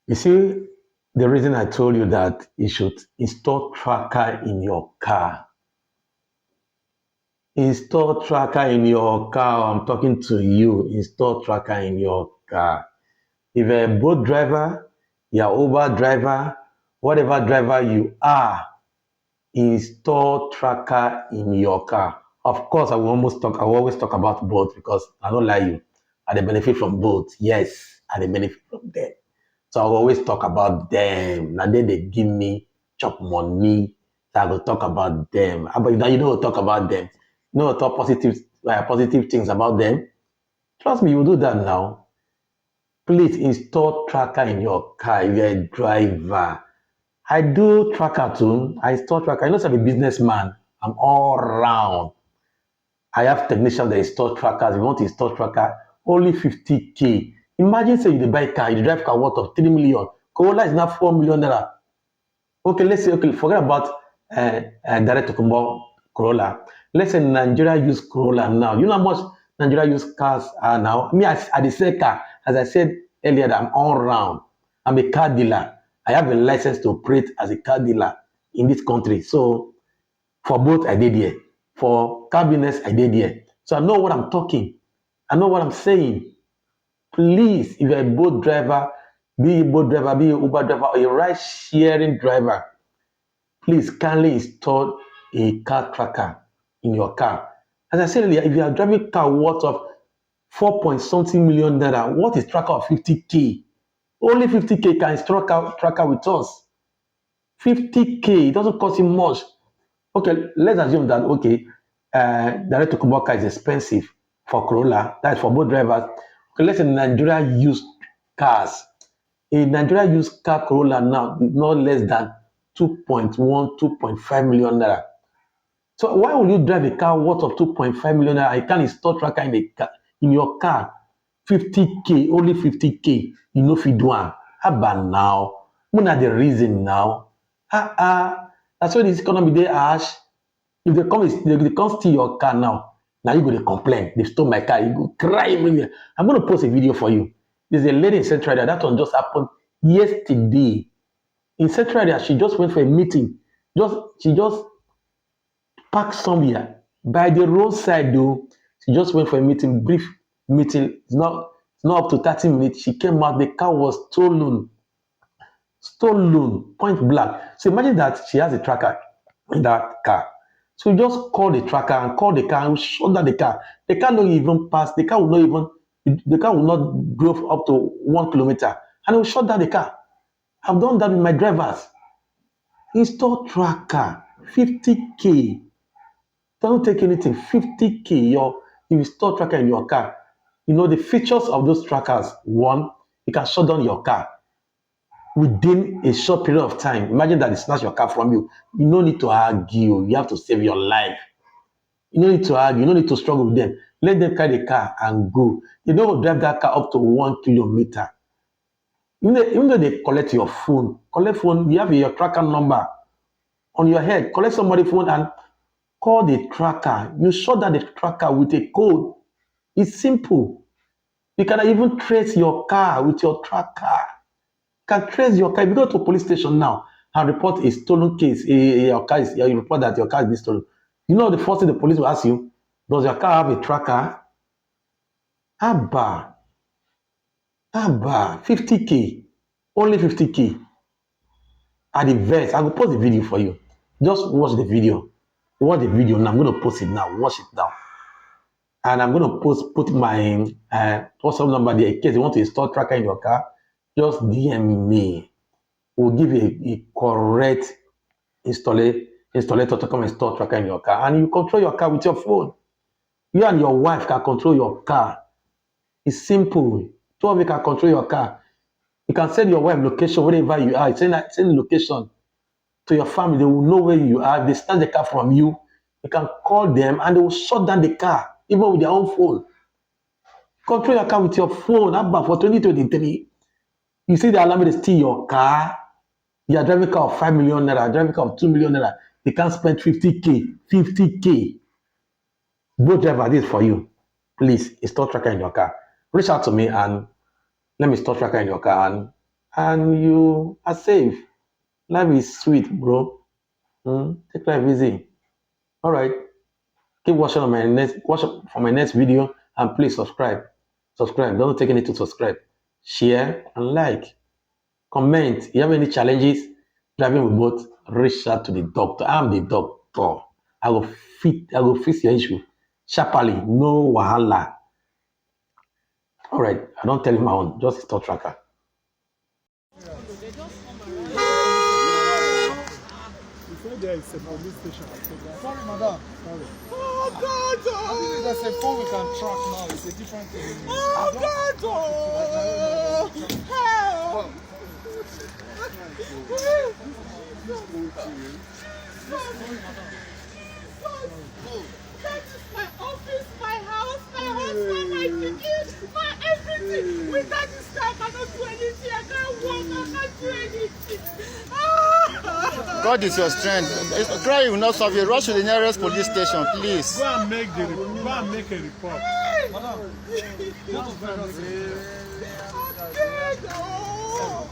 You see, the reason I told you that you should install tracker in your car. Install tracker in your car. I'm talking to you. Install tracker in your car. If you're a boat driver, you're Uber driver, whatever driver you are, install tracker in your car. Of course, I will always talk about both because I don't lie you. I dey benefit from both. Yes, I dey benefit from them. So I will always talk about them. Now then they give me chop money. So I will talk about them. But now you don't talk about them. You don't talk positive things about them. Trust me, you will do that now. Please install tracker in your car if you're a driver. I do tracker too. I install tracker. I know I'm a businessman. I'm all round. I have technicians that install trackers. If you want to install tracker, only 50K. Imagine say you dey buy car, you drive car worth of 3 million. Corolla is now 4 million naira. Okay, let's say, okay, forget about direct to combo Corolla. Let's say Nigeria use Corolla now. You know how much Nigeria use cars are now? Me, I dey sell car. As I said earlier, that I'm all round. I'm a car dealer. I have a license to operate as a car dealer in this country. So for both, I did here. For car business, I did here. So I know what I'm talking. I know what I'm saying. Please, if you're a boat driver, be a boat driver, be a Uber driver, or a ride sharing driver, please kindly install a car tracker in your car. As I said earlier, if you are driving a car worth of 4 point something million naira, what is tracker of 50K? Only 50K can install tracker with us. 50K, it doesn't cost you much. Okay, let's assume that, okay, direct to Kuboka is expensive for Corolla, that's for both drivers. Okay, let's say Nigeria used cars. A Nigeria used car Corolla now is not less than 2.1, 2.5 million naira. So why will you drive a car worth of 2.5 million naira? You can't install tracker in your car. 50K, only 50K. You know if you do am. How about now? What are the reason now? That's why this economy dey harsh. If they come steal your car now you go dey complain. They stole my car. You go cry everywhere. I'm going to post a video for you. There's a lady in Central Area. That one just happened yesterday. In Central Area, she just went for a meeting. She just parked somewhere by the roadside though. She just went for a meeting, brief meeting. It's not up to 30 minutes. She came out, the car was stolen. Stolen, point blank. So imagine that she has a tracker in that car. So you just call the tracker and call the car and shut down the car. The car will not even pass, the car will not drove up to 1 kilometer and it will shut down the car. I've done that with my drivers. Install tracker, 50K. Don't take anything, 50K. You install tracker in your car. You know the features of those trackers. One, you can shut down your car within a short period of time. Imagine that they snatch your car from you. You no need to argue. You have to save your life. You no need to argue. You no need to struggle with them. Let them carry the car and go. You don't drive that car up to 1 kilometer. Even though they collect your phone, you have your tracker number on your head. Collect somebody's phone and call the tracker. You shut down the tracker with a code. It's simple. You can even trace your car with your tracker. Can trace your car. If you go to police station now and report a stolen case, you report that your car is being stolen. You know the first thing the police will ask you, does your car have a tracker? Abba, 50K, only 50K. At the verse, I will post the video for you. Just watch the video. Watch the video now. I'm going to post it now. Watch it now. And I'm going to put my WhatsApp number there in case you want to install tracker in your car. Just DM me. We'll give you a correct installator to come install tracker in your car. And you control your car with your phone. You and your wife can control your car. It's simple. Two of you can control your car. You can send your wife location wherever you are. Send location to your family. They will know where you are. If they snatch the car from you, you can call them and they will shut down the car, even with their own phone. Control your car with your phone. Abba, for 2023, you see the alarm, they steal your car. You are driving a car of 5 million naira, driving a car of 2 million naira. You can't spend 50K. 50K. Both driver, this for you. Please install tracker in your car. Reach out to me and let me install tracker in your car. And and you are safe. Life is sweet, bro. Take life easy. All right. Keep watching on my next watch for my next video, and please subscribe. Subscribe. Don't take any to subscribe. Share and like. Comment. You have any challenges driving with boat? Reach out to the doctor. I'm the doctor. I will fix your issue. Sharply, no wahala. All right. I don't tell him my own, just store tracker. There is a police station. Sorry, madam. Sorry. Oh, God! Oh. There's a phone we can track now. It's a different thing. Oh, God! Oh. Help! That is my office, my house, my husband, my ticket, my everything. Without this car, I cannot do anything. I can't walk. I can't do anything. God is your strength. Cry will not solve you. Rush to the nearest police station, please. Go and make a report. Madam. I'm dead. Oh.